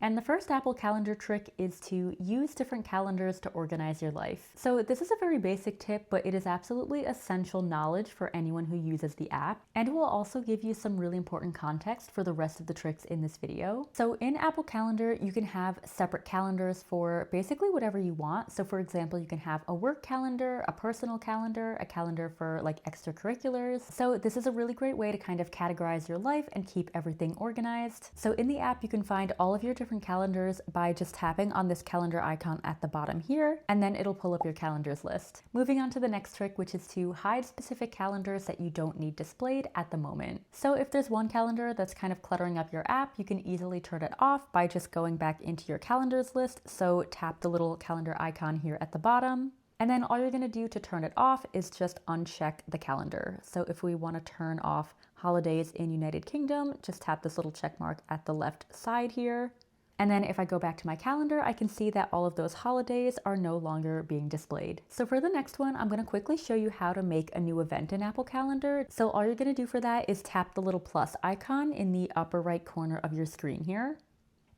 And the first Apple Calendar trick is to use different calendars to organize your life. So this is a very basic tip, but it is absolutely essential knowledge for anyone who uses the app. And it will also give you some really important context for the rest of the tricks in this video. So in Apple Calendar, you can have separate calendars for basically whatever you want. So for example, you can have a work calendar, a personal calendar, a calendar for like extracurriculars. So this is a really great way to kind of categorize your life and keep everything organized. So in the app, you can find all of your different calendars by just tapping on this calendar icon at the bottom here, and then it'll pull up your calendars list. Moving on to the next trick, which is to hide specific calendars that you don't need displayed at the moment. So if there's one calendar that's kind of cluttering up your app, you can easily turn it off by just going back into your calendars list. So tap the little calendar icon here at the bottom. And then all you're going to do to turn it off is just uncheck the calendar. So if we want to turn off holidays in United Kingdom, just tap this little check mark at the left side here. And then if I go back to my calendar, I can see that all of those holidays are no longer being displayed. So for the next one, I'm going to quickly show you how to make a new event in Apple Calendar. So all you're going to do for that is tap the little plus icon in the upper right corner of your screen here.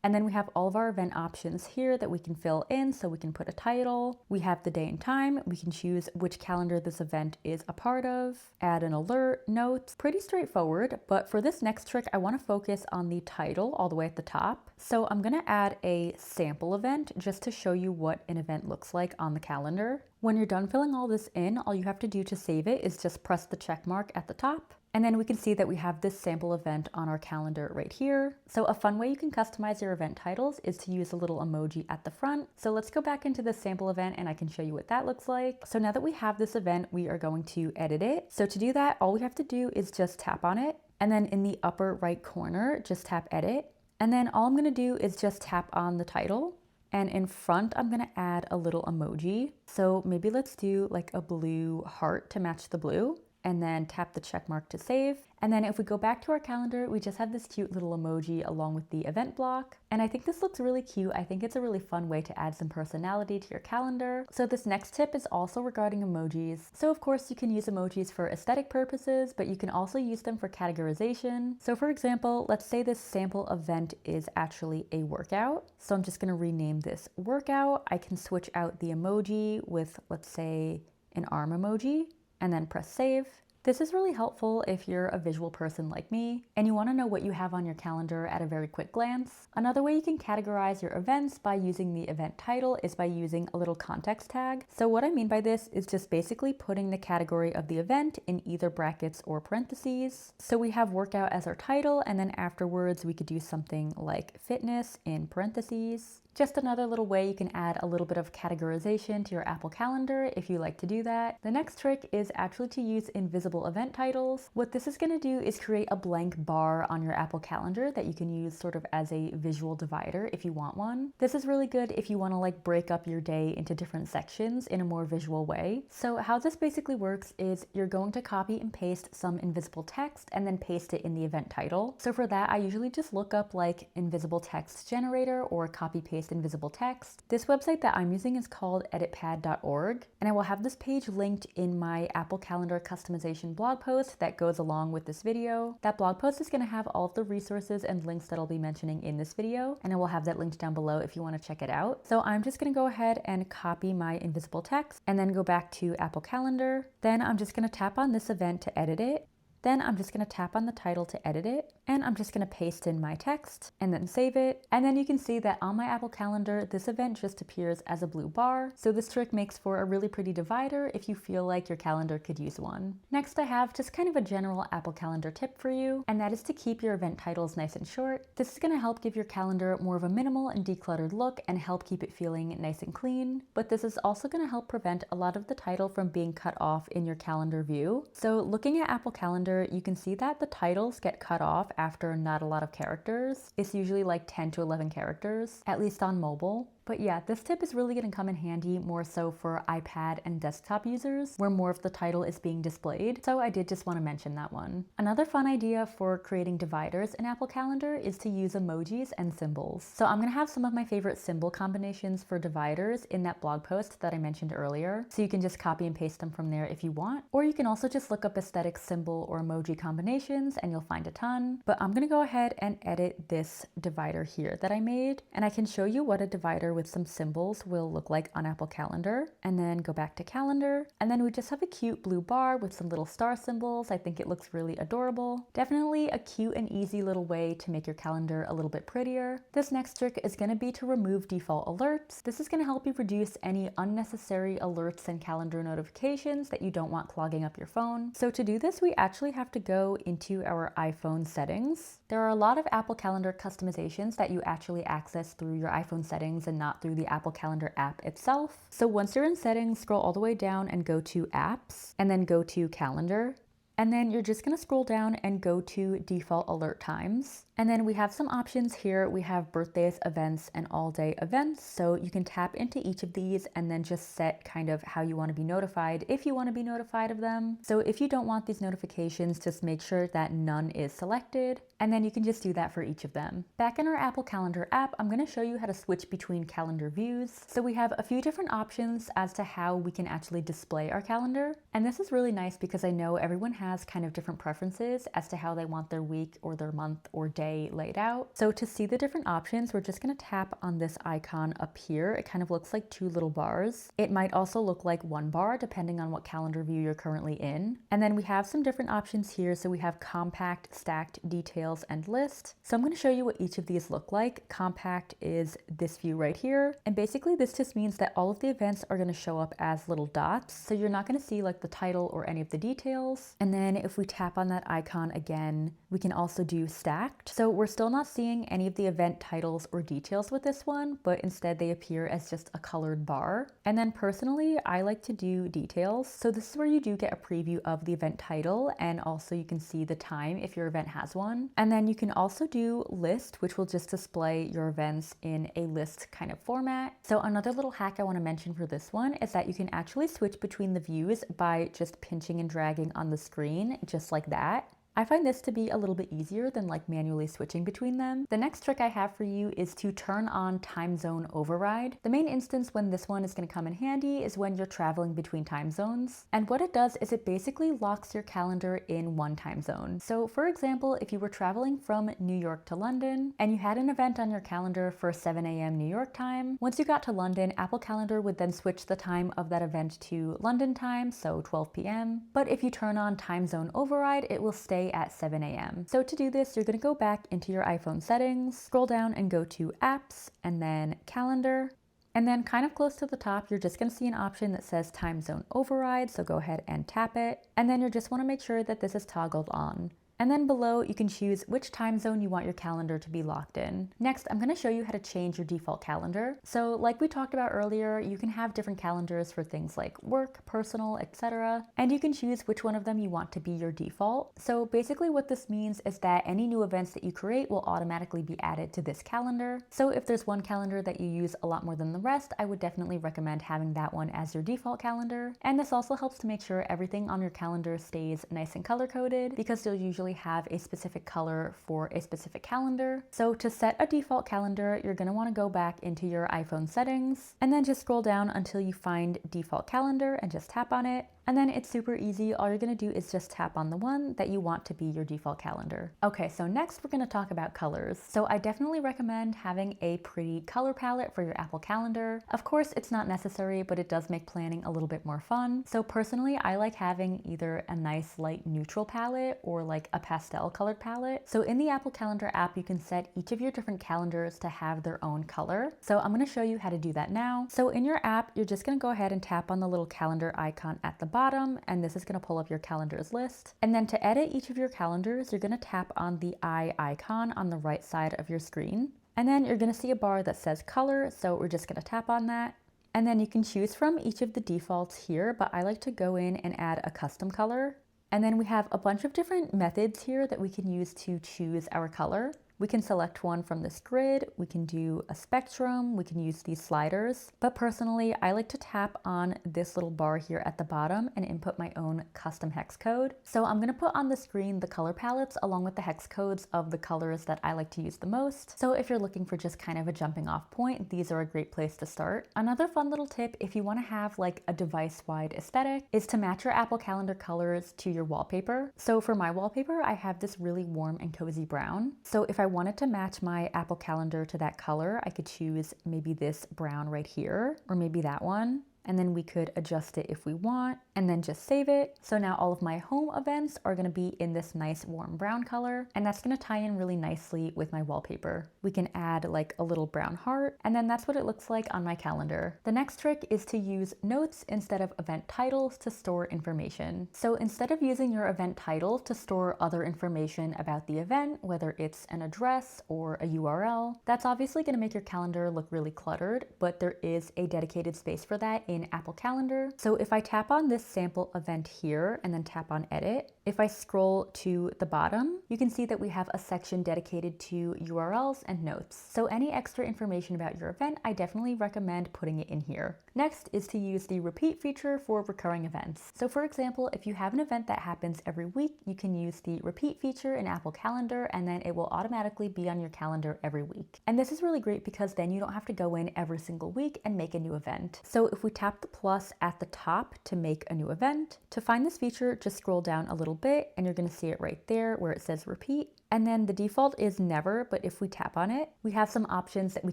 And then we have all of our event options here that we can fill in. So we can put a title, we have the day and time, we can choose which calendar this event is a part of, add an alert, notes, pretty straightforward. But for this next trick, I want to focus on the title all the way at the top. So I'm going to add a sample event just to show you what an event looks like on the calendar. When you're done filling all this in, all you have to do to save it is just press the check mark at the top. And then we can see that we have this sample event on our calendar right here. So a fun way you can customize your event titles is to use a little emoji at the front. So let's go back into the sample event and I can show you what that looks like. So now that we have this event, we are going to edit it. So to do that, all we have to do is just tap on it. And then in the upper right corner, just tap edit. And then all I'm going to do is just tap on the title. And in front, I'm going to add a little emoji. So maybe let's do like a blue heart to match the blue. And then tap the check mark to save. And then if we go back to our calendar, we just have this cute little emoji along with the event block. And I think this looks really cute. I think it's a really fun way to add some personality to your calendar. So this next tip is also regarding emojis. So of course you can use emojis for aesthetic purposes, but you can also use them for categorization. So for example, let's say this sample event is actually a workout. So I'm just gonna rename this workout. I can switch out the emoji with, let's say, an arm emoji, and then press save. This is really helpful if you're a visual person like me and you want to know what you have on your calendar at a very quick glance. Another way you can categorize your events by using the event title is by using a little context tag. So what I mean by this is just basically putting the category of the event in either brackets or parentheses. So we have workout as our title, and then afterwards we could do something like fitness in parentheses. Just another little way you can add a little bit of categorization to your Apple Calendar if you like to do that. The next trick is actually to use invisible event titles. What this is going to do is create a blank bar on your Apple Calendar that you can use sort of as a visual divider if you want one. This is really good if you want to like break up your day into different sections in a more visual way. So how this basically works is you're going to copy and paste some invisible text and then paste it in the event title. So for that, I usually just look up like invisible text generator or copy paste invisible text. This website that I'm using is called editpad.org, and I will have this page linked in my Apple Calendar customization blog post that goes along with this video. That blog post is going to have all of the resources and links that I'll be mentioning in this video, and I will have that linked down below if you want to check it out. So I'm just going to go ahead and copy my invisible text and then go back to Apple Calendar. Then I'm just going to tap on this event to edit it. Then I'm just going to tap on the title to edit it, and I'm just going to paste in my text and then save it. And then you can see that on my Apple Calendar, this event just appears as a blue bar. So this trick makes for a really pretty divider if you feel like your calendar could use one. Next, I have just kind of a general Apple Calendar tip for you, and that is to keep your event titles nice and short. This is going to help give your calendar more of a minimal and decluttered look and help keep it feeling nice and clean. But this is also going to help prevent a lot of the title from being cut off in your calendar view. So looking at Apple Calendar, you can see that the titles get cut off after not a lot of characters. It's usually like 10 to 11 characters, at least on mobile. But yeah, this tip is really going to come in handy more so for iPad and desktop users where more of the title is being displayed. So I did just want to mention that one. Another fun idea for creating dividers in Apple Calendar is to use emojis and symbols. So I'm going to have some of my favorite symbol combinations for dividers in that blog post that I mentioned earlier. So you can just copy and paste them from there if you want. Or you can also just look up aesthetic symbol or emoji combinations and you'll find a ton. But I'm going to go ahead and edit this divider here that I made. And I can show you what a divider with some symbols will look like on Apple Calendar, and then go back to calendar, and then we just have a cute blue bar with some little star symbols. I think it looks really adorable. Definitely a cute and easy little way to make your calendar a little bit prettier. This next trick is going to be to remove default alerts. This is going to help you reduce any unnecessary alerts and calendar notifications that you don't want clogging up your phone. So to do this, we actually have to go into our iPhone settings. There are a lot of Apple Calendar customizations that you actually access through your iPhone settings and not through the Apple Calendar app itself. So once you're in settings, scroll all the way down and go to apps and then go to calendar. And then you're just going to scroll down and go to default alert times. And then we have some options here. We have birthdays, events, and all-day events. So you can tap into each of these and then just set kind of how you want to be notified if you want to be notified of them. So if you don't want these notifications, just make sure that none is selected. And then you can just do that for each of them. Back in our Apple Calendar app, I'm going to show you how to switch between calendar views. So we have a few different options as to how we can actually display our calendar. And this is really nice because I know everyone has kind of different preferences as to how they want their week or their month or day laid out. So to see the different options, we're just going to tap on this icon up here. It kind of looks like two little bars. It might also look like one bar depending on what calendar view you're currently in. And then we have some different options here. So we have compact, stacked, details, and list. So I'm going to show you what each of these look like. Compact is this view right here. And basically this just means that all of the events are going to show up as little dots. So you're not going to see like the title or any of the details. And then if we tap on that icon again, we can also do stacked. So we're still not seeing any of the event titles or details with this one, but instead they appear as just a colored bar. And then personally, I like to do details. So this is where you do get a preview of the event title, and also you can see the time if your event has one. And then you can also do list, which will just display your events in a list kind of format. So another little hack I want to mention for this one is that you can actually switch between the views by just pinching and dragging on the screen, just like that. I find this to be a little bit easier than like manually switching between them. The next trick I have for you is to turn on time zone override. The main instance when this one is going to come in handy is when you're traveling between time zones. And what it does is it basically locks your calendar in one time zone. So for example, if you were traveling from New York to London and you had an event on your calendar for 7 a.m. New York time, once you got to London, Apple Calendar would then switch the time of that event to London time, so 12 p.m. But if you turn on time zone override, it will stay at 7 a.m. So to do this, you're going to go back into your iPhone settings, scroll down and go to apps and then calendar. And then kind of close to the top, you're just going to see an option that says time zone override. So go ahead and tap it. And then you just want to make sure that this is toggled on. And then below, you can choose which time zone you want your calendar to be locked in. Next, I'm going to show you how to change your default calendar. So like we talked about earlier, you can have different calendars for things like work, personal, etc. And you can choose which one of them you want to be your default. So basically what this means is that any new events that you create will automatically be added to this calendar. So if there's one calendar that you use a lot more than the rest, I would definitely recommend having that one as your default calendar. And this also helps to make sure everything on your calendar stays nice and color-coded, because you'll usually have a specific color for a specific calendar. So to set a default calendar, you're going to want to go back into your iPhone settings and then just scroll down until you find default calendar and just tap on it. And then it's super easy. All you're going to do is just tap on the one that you want to be your default calendar. Okay, so next we're going to talk about colors. So I definitely recommend having a pretty color palette for your Apple Calendar. Of course, it's not necessary, but it does make planning a little bit more fun. So personally, I like having either a nice light neutral palette or like a pastel colored palette. So in the Apple Calendar app, you can set each of your different calendars to have their own color. So I'm going to show you how to do that now. So in your app, you're just going to go ahead and tap on the little calendar icon at the bottom, and this is going to pull up your calendars list. And then to edit each of your calendars, you're going to tap on the eye icon on the right side of your screen. And then you're going to see a bar that says color, so we're just going to tap on that. And then you can choose from each of the defaults here, but I like to go in and add a custom color. And then we have a bunch of different methods here that we can use to choose our color. We can select one from this grid, we can do a spectrum, we can use these sliders, but personally I like to tap on this little bar here at the bottom and input my own custom hex code. So I'm going to put on the screen the color palettes along with the hex codes of the colors that I like to use the most. So if you're looking for just kind of a jumping off point, these are a great place to start. Another fun little tip, if you want to have like a device-wide aesthetic, is to match your Apple Calendar colors to your wallpaper. So for my wallpaper, I have this really warm and cozy brown. So if I wanted to match my Apple Calendar to that color, I could choose maybe this brown right here, or maybe that one. And then we could adjust it if we want, and then just save it. So now all of my home events are gonna be in this nice warm brown color, and that's gonna tie in really nicely with my wallpaper. We can add like a little brown heart, and then that's what it looks like on my calendar. The next trick is to use notes instead of event titles to store information. So instead of using your event title to store other information about the event, whether it's an address or a URL, that's obviously gonna make your calendar look really cluttered, but there is a dedicated space for that in Apple Calendar. So if I tap on this sample event here and then tap on edit, if I scroll to the bottom, you can see that we have a section dedicated to URLs and notes. So any extra information about your event, I definitely recommend putting it in here. Next is to use the repeat feature for recurring events. So for example, if you have an event that happens every week, you can use the repeat feature in Apple Calendar, and then it will automatically be on your calendar every week. And this is really great because then you don't have to go in every single week and make a new event. So if we tap the plus at the top to make a new event, to find this feature, just scroll down a little bit and you're going to see it right there where it says repeat. And then the default is never, but if we tap on it, we have some options that we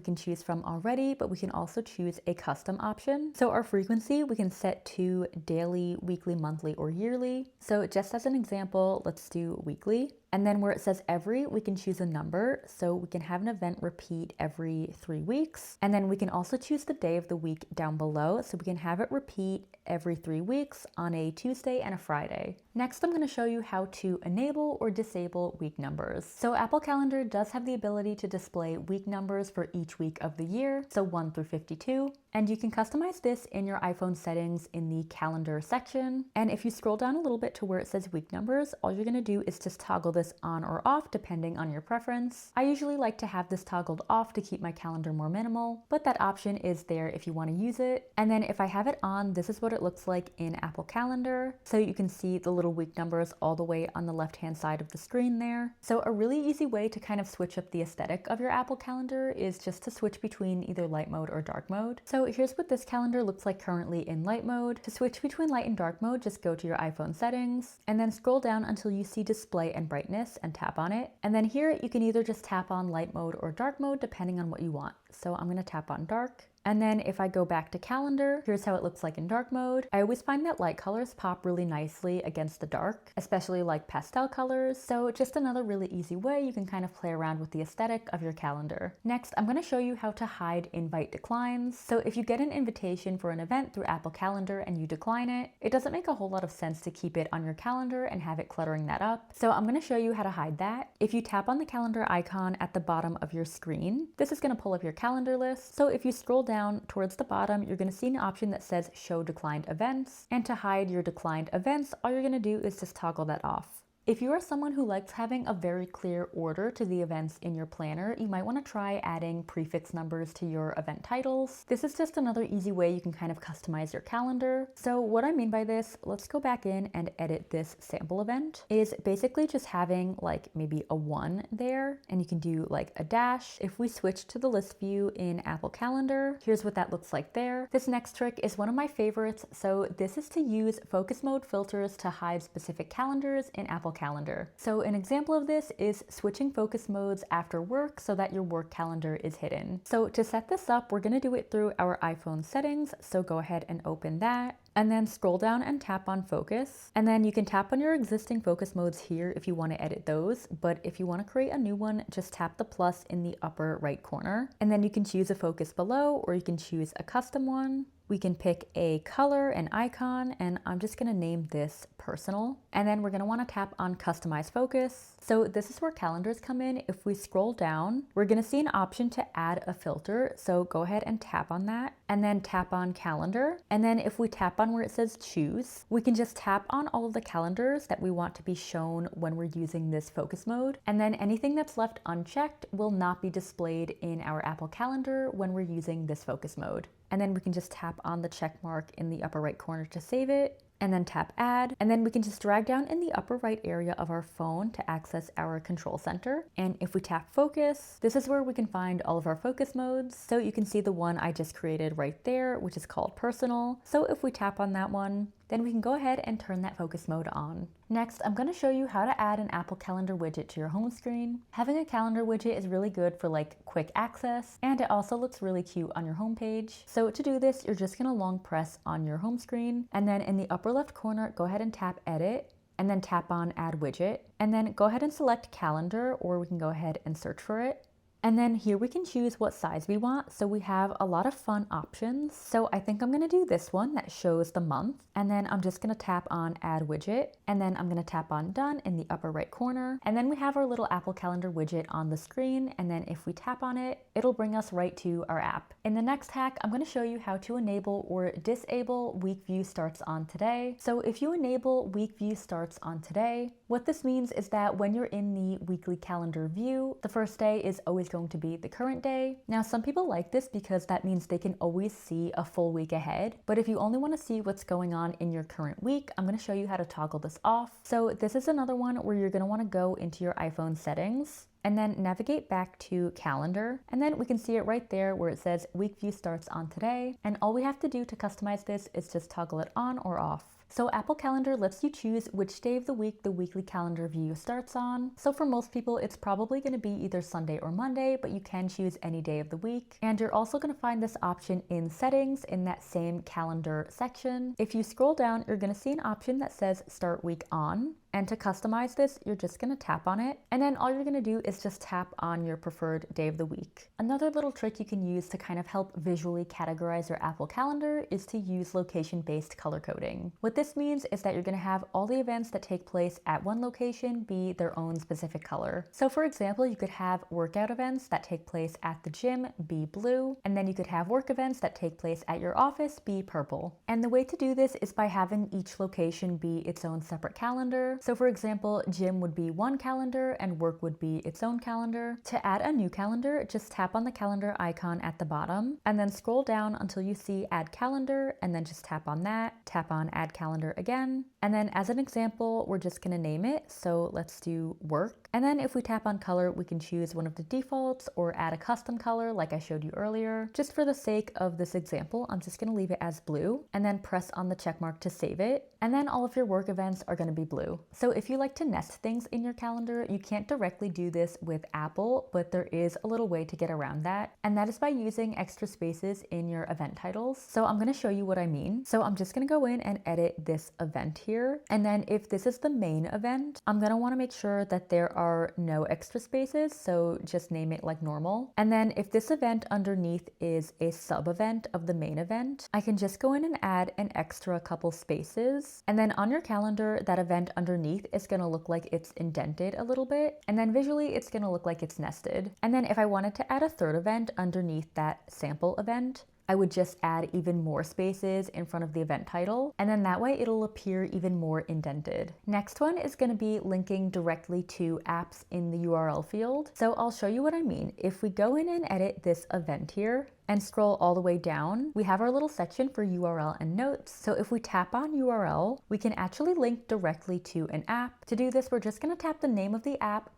can choose from already, but we can also choose a custom option. So our frequency, we can set to daily, weekly, monthly, or yearly. So just as an example, let's do weekly. And then where it says every, we can choose a number. So we can have an event repeat every 3 weeks. And then we can also choose the day of the week down below. So we can have it repeat every 3 weeks on a Tuesday and a Friday. Next, I'm going to show you how to enable or disable week numbers. So Apple Calendar does have the ability to display week numbers for each week of the year, so 1 through 52. And you can customize this in your iPhone settings in the calendar section. And if you scroll down a little bit to where it says week numbers, all you're going to do is just toggle this on or off depending on your preference. I usually like to have this toggled off to keep my calendar more minimal, but that option is there if you want to use it. And then if I have it on, this is what it looks like in Apple Calendar. So you can see the little week numbers all the way on the left-hand side of the screen there. So a really easy way to kind of switch up the aesthetic of your Apple Calendar is just to switch between either light mode or dark mode. So here's what this calendar looks like currently in light mode. To switch between light and dark mode, just go to your iPhone settings and then scroll down until you see display and brightness and tap on it. And then here you can either just tap on light mode or dark mode depending on what you want. So I'm going to tap on dark. And then if I go back to calendar, here's how it looks like in dark mode. I always find that light colors pop really nicely against the dark, especially like pastel colors. So just another really easy way you can kind of play around with the aesthetic of your calendar. Next, I'm going to show you how to hide invite declines. So if you get an invitation for an event through Apple Calendar and you decline it, it doesn't make a whole lot of sense to keep it on your calendar and have it cluttering that up. So I'm going to show you how to hide that. If you tap on the calendar icon at the bottom of your screen, this is going to pull up your calendar list. So if you scroll down towards the bottom, you're going to see an option that says show declined events. And to hide your declined events, all you're going to do is just toggle that off. If you are someone who likes having a very clear order to the events in your planner, you might want to try adding prefix numbers to your event titles. This is just another easy way you can kind of customize your calendar. So what I mean by this, let's go back in and edit this sample event, is basically just having like maybe a 1 there, and you can do like a dash. If we switch to the list view in Apple Calendar, here's what that looks like there. This next trick is one of my favorites. So this is to use focus mode filters to hide specific calendars in Apple Calendar. So an example of this is switching focus modes after work so that your work calendar is hidden. So to set this up, we're going to do it through our iPhone settings. So go ahead and open that. And then scroll down and tap on focus. And then you can tap on your existing focus modes here if you want to edit those. But if you want to create a new one, just tap the plus in the upper right corner. And then you can choose a focus below, or you can choose a custom one. We can pick a color, an icon, and I'm just going to name this personal. And then we're going to want to tap on customize focus. So this is where calendars come in. If we scroll down, we're going to see an option to add a filter. So go ahead and tap on that. and then tap on calendar. And then if we tap on where it says choose, we can just tap on all of the calendars that we want to be shown when we're using this focus mode. And then anything that's left unchecked will not be displayed in our Apple Calendar when we're using this focus mode. And then we can just tap on the check mark in the upper right corner to save it, and then tap add, and then we can just drag down in the upper right area of our phone to access our control center. And if we tap focus, this is where we can find all of our focus modes. So you can see the one I just created right there, which is called personal. So if we tap on that one, then we can go ahead and turn that focus mode on. Next, I'm going to show you how to add an Apple Calendar widget to your home screen. Having a calendar widget is really good for like quick access, and it also looks really cute on your home page. So to do this, you're just going to long press on your home screen, and then in the upper left corner, go ahead and tap edit, and then tap on add widget, and then go ahead and select calendar, or we can go ahead and search for it. And then here we can choose what size we want. So we have a lot of fun options. So I think I'm gonna do this one that shows the month. And then I'm just gonna tap on add widget. And then I'm gonna tap on done in the upper right corner. And then we have our little Apple Calendar widget on the screen. And then if we tap on it, it'll bring us right to our app. In the next hack, I'm gonna show you how to enable or disable week view starts on today. So if you enable week view starts on today, what this means is that when you're in the weekly calendar view, the first day is always going to be the current day. Now, some people like this because that means they can always see a full week ahead. But if you only want to see what's going on in your current week, I'm going to show you how to toggle this off. So this is another one where you're going to want to go into your iPhone settings and then navigate back to calendar. And then we can see it right there where it says week view starts on today. And all we have to do to customize this is just toggle it on or off. So Apple Calendar lets you choose which day of the week the weekly calendar view starts on. So for most people, it's probably going to be either Sunday or Monday, but you can choose any day of the week. And you're also going to find this option in settings in that same calendar section. If you scroll down, you're going to see an option that says start week on. And to customize this, you're just gonna tap on it. And then all you're gonna do is just tap on your preferred day of the week. Another little trick you can use to kind of help visually categorize your Apple Calendar is to use location-based color coding. What this means is that you're gonna have all the events that take place at one location be their own specific color. So for example, you could have workout events that take place at the gym be blue, and then you could have work events that take place at your office be purple. And the way to do this is by having each location be its own separate calendar. So for example, gym would be one calendar and work would be its own calendar. To add a new calendar, just tap on the calendar icon at the bottom and then scroll down until you see add calendar, and then just tap on that, tap on add calendar again. And then as an example, we're just gonna name it. So let's do work. And then if we tap on color, we can choose one of the defaults or add a custom color like I showed you earlier. Just for the sake of this example, I'm just gonna leave it as blue and then press on the check mark to save it. And then all of your work events are gonna be blue. So if you like to nest things in your calendar, you can't directly do this with Apple, but there is a little way to get around that. And that is by using extra spaces in your event titles. So I'm gonna show you what I mean. So I'm just gonna go in and edit this event here. And then if this is the main event, I'm gonna wanna make sure that there are no extra spaces. So just name it like normal. And then if this event underneath is a sub event of the main event, I can just go in and add an extra couple spaces. And then on your calendar, that event underneath is going to look like it's indented a little bit. And then visually, it's going to look like it's nested. And then if I wanted to add a third event underneath that sample event, I would just add even more spaces in front of the event title, and then that way it'll appear even more indented. Next one is going to be linking directly to apps in the URL field. So I'll show you what I mean. If we go in and edit this event here, and scroll all the way down, we have our little section for URL and notes. So if we tap on URL, we can actually link directly to an app. To do this, we're just gonna tap the name of the app, ://.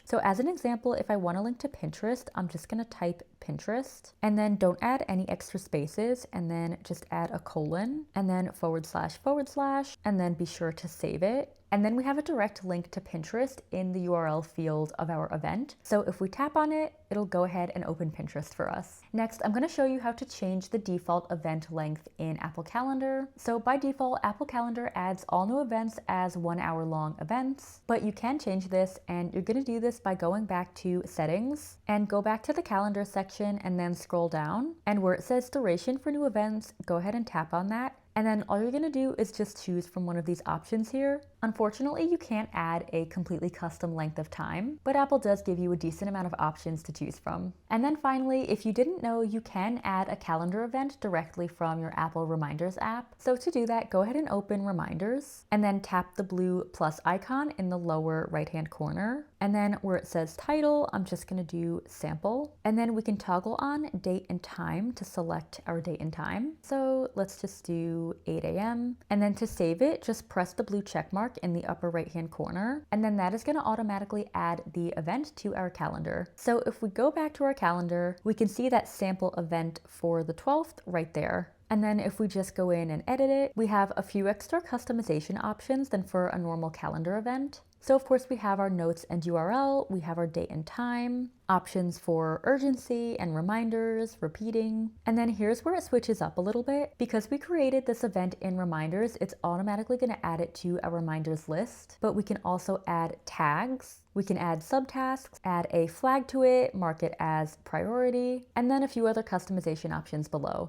So as an example, if I wanna link to Pinterest, I'm just gonna type Pinterest, and then don't add any extra spaces, and then just add a colon, and then //, and then be sure to save it. And then we have a direct link to Pinterest in the URL field of our event. So if we tap on it, it'll go ahead and open Pinterest for us. Next, I'm gonna show you how to change the default event length in Apple Calendar. So by default, Apple Calendar adds all new events as 1 hour long events, but you can change this, and you're gonna do this by going back to settings and go back to the calendar section and then scroll down. And where it says duration for new events, go ahead and tap on that. And then all you're gonna do is just choose from one of these options here. Unfortunately, you can't add a completely custom length of time, but Apple does give you a decent amount of options to choose from. And then finally, if you didn't know, you can add a calendar event directly from your Apple Reminders app. So to do that, go ahead and open Reminders and then tap the blue plus icon in the lower right-hand corner. And then where it says title, I'm just going to do sample. And then we can toggle on date and time to select our date and time. So let's just do 8 a.m. And then to save it, just press the blue check mark in the upper right-hand corner. And then that is going to automatically add the event to our calendar. So if we go back to our calendar, we can see that sample event for the 12th right there. And then if we just go in and edit it, we have a few extra customization options than for a normal calendar event. So of course we have our notes and URL, we have our date and time, options for urgency and reminders, repeating. And then here's where it switches up a little bit. Because we created this event in Reminders, it's automatically going to add it to our Reminders list. But we can also add tags. We can add subtasks, add a flag to it, mark it as priority, and then a few other customization options below.